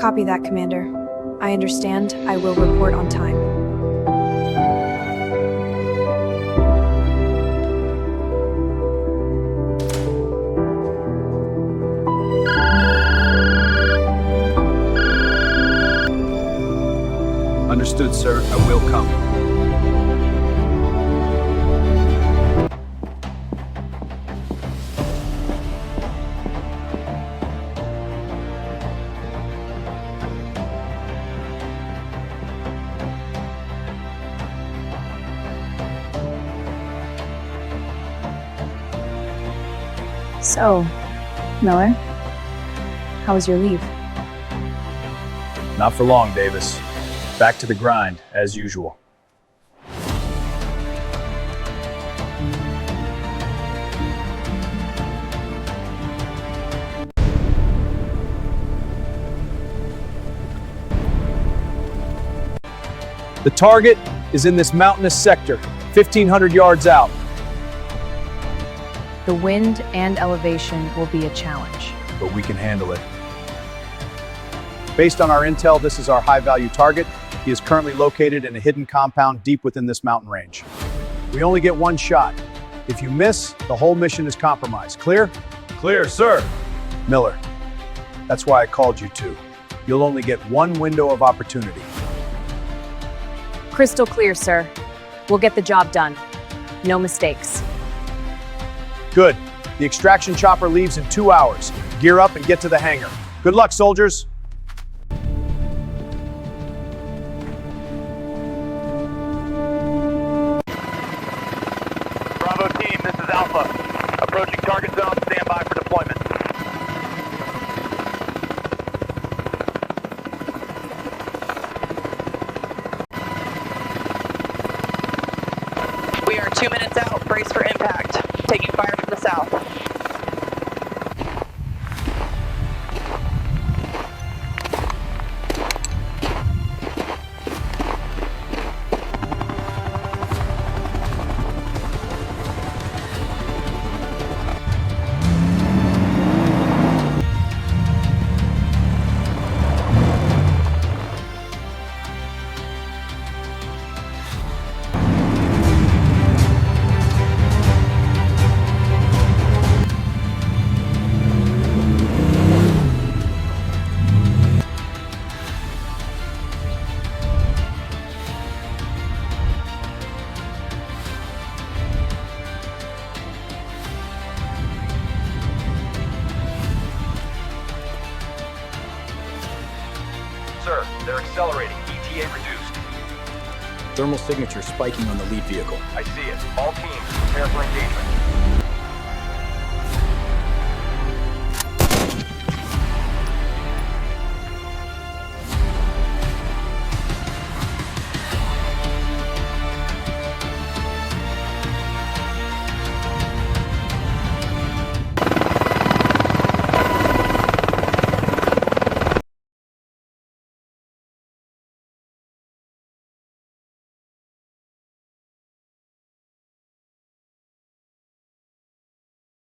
Copy that, Commander. I understand. I will report on time. Understood, sir. I will come. So, Miller, how was your leave? Not for long, Davis. Back to the grind, as usual. The target is in this mountainous sector, 1,500 yards out. The wind and elevation will be a challenge. But we can handle it. Based on our intel, this is our high-value target. He is currently located in a hidden compound deep within this mountain range. We only get one shot. If you miss, the whole mission is compromised. Clear? Clear, sir. Miller, that's why I called you two. You'll only get one window of opportunity. Crystal clear, sir. We'll get the job done. No mistakes. Good. The extraction chopper leaves in 2 hours. Gear up and get to the hangar. Good luck, soldiers. Bravo team, this is Alpha. Approaching target zone, stand by for deployment. We are 2 minutes out. Brace for impact. Taking fire from the south. Sir, they're accelerating. ETA reduced. Thermal signature spiking on the lead vehicle. I see it. All teams, prepare for engagement.